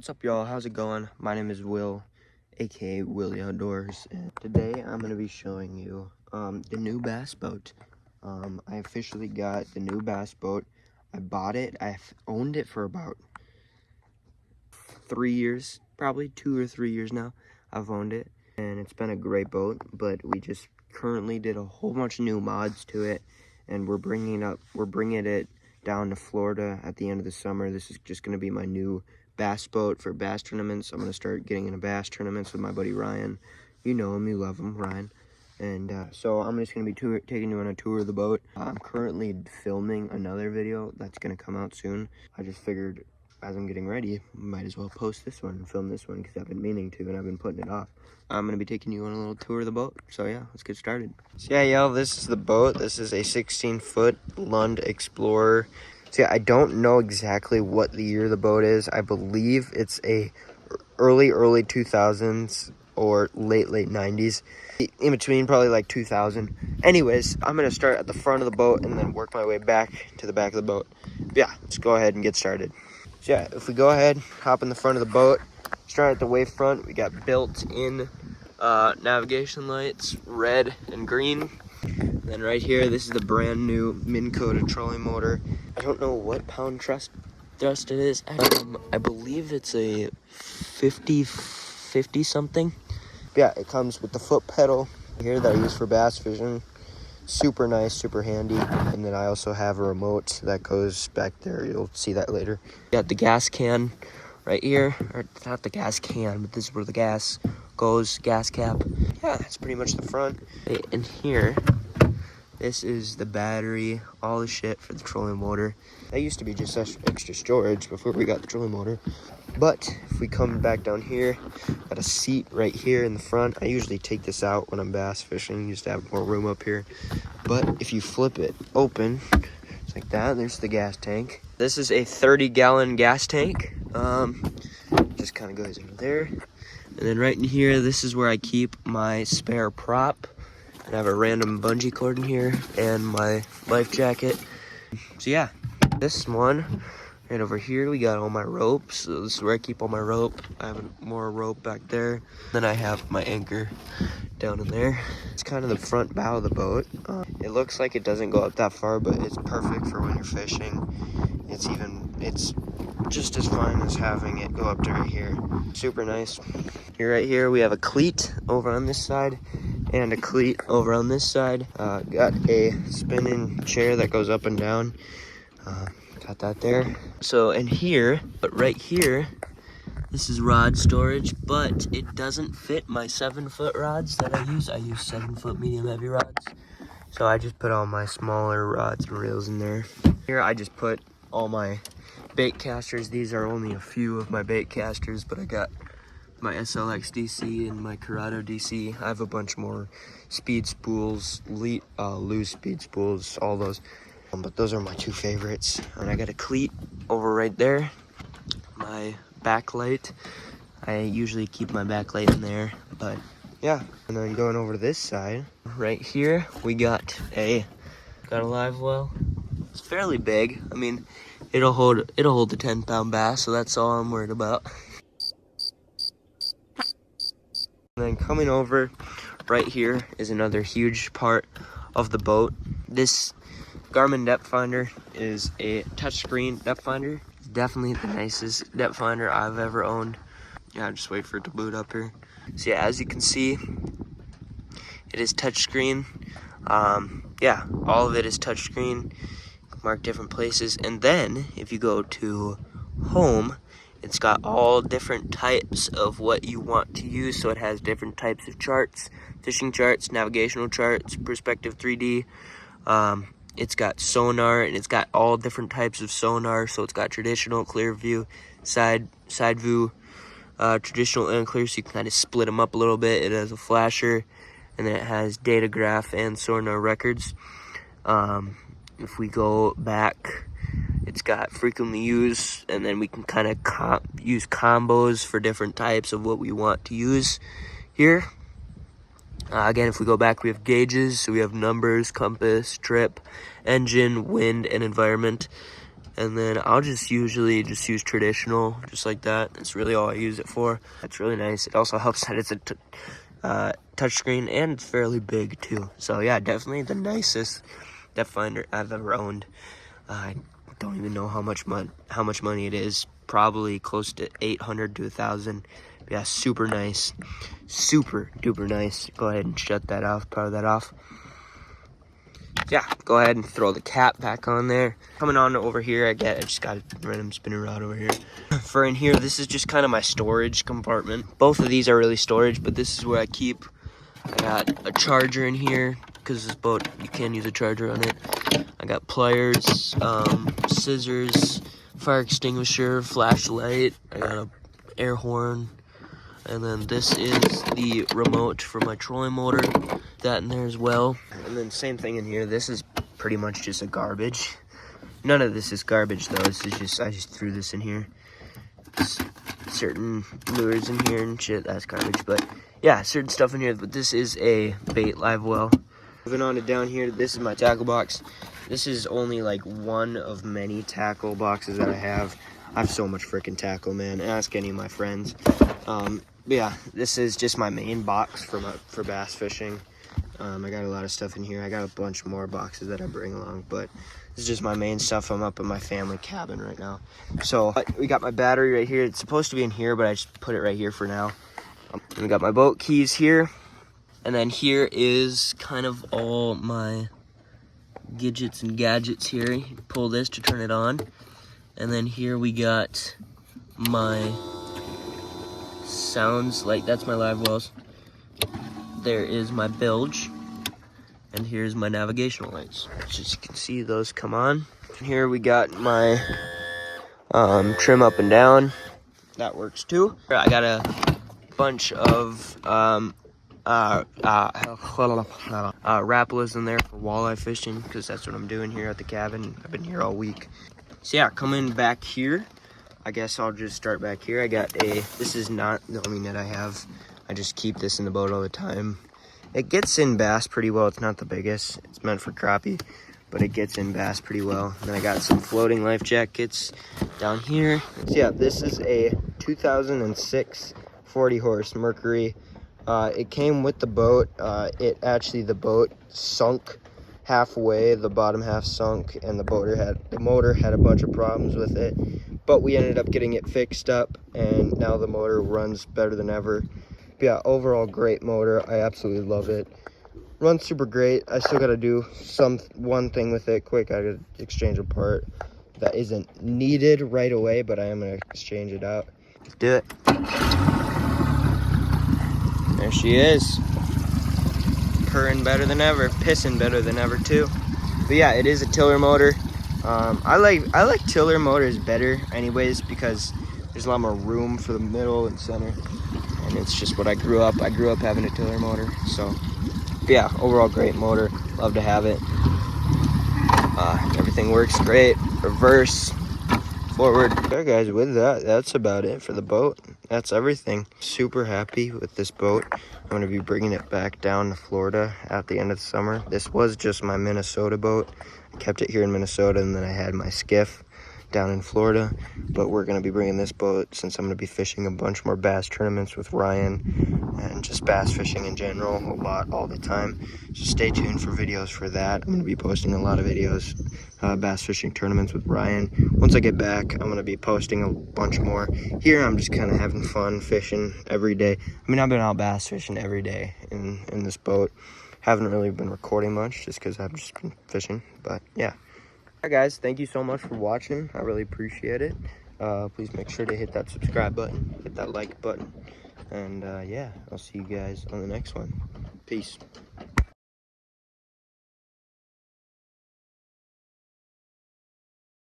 What's up, y'all? How's it going? My name is Will, aka Willie Outdoors, and today I'm going to be showing you the new bass boat. I officially got the new bass boat. I bought it. I've owned it for about 3 years, probably 2 or 3 years now. I've owned it, and it's been a great boat, but we just currently did a whole bunch of new mods to it, and we're bringing it down to Florida at the end of the summer. This is just going to be my new bass boat for bass tournaments. I'm going to start getting into bass tournaments with my buddy Ryan. You know him, you love him, Ryan. And so I'm just going to be taking you on a tour of the boat. I'm currently filming another video that's going to come out soon. I just figured as I'm getting ready, might as well post this one and film this one because I've been meaning to and I've been putting it off. I'm going to be taking you on a little tour of the boat. So yeah, let's get started. So yeah, y'all, this is the boat. This is a 16-foot Lund Explorer. So yeah, I don't know exactly what the year the boat is. I believe it's a early 2000s or late 90s. In between, probably like 2000. Anyways, I'm going to start at the front of the boat and then work my way back to the back of the boat. But yeah, let's go ahead and get started. So yeah, if we go ahead, hop in the front of the boat, start at the wavefront. We got built-in navigation lights, red and green. And then right here, this is the brand new Minn Kota trolling motor. I don't know what pound thrust it is. I believe it's a 50 something. But yeah, it comes with the foot pedal here that I use for bass fishing. Super nice, super handy. And then I also have a remote that goes back there. You'll see that later. Got the gas can right here, or not the gas can, but this is where the gas goes, gas cap. Yeah, that's pretty much the front. And here, this is the battery, all the shit for the trolling motor. That used to be just extra storage before we got the trolling motor. But if we come back down here, got a seat right here in the front. I usually take this out when I'm bass fishing, just to have more room up here. But if you flip it open, it's like that. There's the gas tank. This is a 30-gallon gas tank. Just kind of goes into there. And then right in here, this is where I keep my spare prop. And I have a random bungee cord in here and my life jacket. So yeah, this one right over here, we got all my ropes. So this is where I keep all my rope. I have more rope back there. Then I have my anchor down in there. It's kind of the front bow of the boat. It looks like it doesn't go up that far, but it's perfect for when you're fishing. It's just as fine as having it go up to right here. Super nice. Here, right here, we have a cleat over on this side and a cleat over on this side. Got a spinning chair that goes up and down. Got that there. So in here, but right here, this is rod storage, but it doesn't fit my 7-foot rods that I use. I use 7-foot medium heavy rods. So I just put all my smaller rods and reels in there. Here I just put all my bait casters. These are only a few of my bait casters, but I got my SLX DC and my Curado DC. I have a bunch more speed spools, loose speed spools, all those. But those are my two favorites. And I got a cleat over right there. My backlight. I usually keep my backlight in there, but yeah. And then going over to this side, right here, we got a live well. It's fairly big. I mean, it'll hold the 10-pound bass, so that's all I'm worried about. And then coming over right here is another huge part of the boat. This Garmin depth finder is a touchscreen depth finder. It's definitely the nicest depth finder I've ever owned. Yeah, just wait for it to boot up here. So yeah, as you can see, it is touchscreen. Yeah, all of it is touchscreen. Mark different places, and then if you go to home, it's got all different types of what you want to use. So it has different types of charts, fishing charts, navigational charts, perspective 3D. It's got sonar, and it's got all different types of sonar. So it's got traditional, clear view, side view, traditional and clear, so you can kind of split them up a little bit. It has a flasher, and then it has data graph and sonar records. If we go back, it's got frequently used, and then we can kind of use combos for different types of what we want to use here. Again, if we go back, we have gauges, so we have numbers, compass, trip, engine, wind, and environment. And then I'll just usually just use traditional, just like that. That's really all I use it for. That's really nice. It also helps that it's a touchscreen and it's fairly big too. So yeah, definitely the nicest depth finder I've ever owned. I don't even know how much money it is. Probably close to 800 to 1,000. Yeah, super nice, super duper nice. Go ahead and shut that off, power that off. Yeah, go ahead and throw the cap back on there. Coming on over here, I just got a random spinning rod over here. For in here, this is just kind of my storage compartment. Both of these are really storage, but this is where I keep. I got a charger in here because this boat, you can use a charger on it. I got pliers, scissors, fire extinguisher, flashlight. I got a air horn. And then this is the remote for my trolling motor, that in there as well. And then same thing in here. This is pretty much just a garbage. None of this is garbage though. This is just, I just threw this in here. Certain lures in here and shit, that's garbage. But yeah, certain stuff in here. But this is a bait live well. Moving on to down here, this is my tackle box. This is only like one of many tackle boxes that I have. I have so much freaking tackle, man. Ask any of my friends. But yeah, this is just my main box for bass fishing. I got a lot of stuff in here. I got a bunch more boxes that I bring along, but this is just my main stuff. I'm up in my family cabin right now. So we got my battery right here. It's supposed to be in here, but I just put it right here for now. We got my boat keys here. And then here is kind of all my gadgets and gadgets here. You pull this to turn it on. And then here we got my sounds, like that's my live wells. There is my bilge. And here's my navigational lights. So as you can see, those come on. And here we got my trim up and down. That works too. I got a bunch of Rapalas in there for walleye fishing, because that's what I'm doing here at the cabin. I've been here all week. So yeah, coming back here, I guess I'll just start back here. I got this is not the only net I have. I just keep this in the boat all the time. It gets in bass pretty well. It's not the biggest. It's meant for crappie, but it gets in bass pretty well. And then I got some floating life jackets down here. So yeah, this is a 2006 40 horse Mercury. It came with the boat. The boat sunk halfway. The bottom half sunk, and the motor had a bunch of problems with it. But we ended up getting it fixed up, and now the motor runs better than ever. But yeah, overall great motor. I absolutely love it. Runs super great. I still got to do one thing with it quick. I got to exchange a part that isn't needed right away, but I am going to exchange it out. Let's do it. There she is. Purring better than ever. Pissing better than ever too. But yeah, it is a tiller motor. I like tiller motors better anyways, because there's a lot more room for the middle and center, and it's just what I grew up having a tiller motor. So yeah, overall great motor, love to have it. Everything works great. Reverse, forward. Okay guys, with that, that's about it for the boat. That's everything. Super happy with this boat. I'm going to be bringing it back down to Florida at the end of the summer. This was just my Minnesota boat. I kept it here in Minnesota, and then I had my skiff down in Florida. But we're going to be bringing this boat, since I'm going to be fishing a bunch more bass tournaments with Ryan, and just bass fishing in general a lot all the time. So stay tuned for videos for that. I'm going to be posting a lot of videos, bass fishing tournaments with Ryan. Once I get back, I'm going to be posting a bunch more. Here I'm just kind of having fun fishing every day. I mean, I've been out bass fishing every day in this boat. Haven't really been recording much just because I've just been fishing, but yeah. Alright guys, thank you so much for watching. I really appreciate it. Please make sure to hit that subscribe button, hit that like button, and yeah, I'll see you guys on the next one. Peace.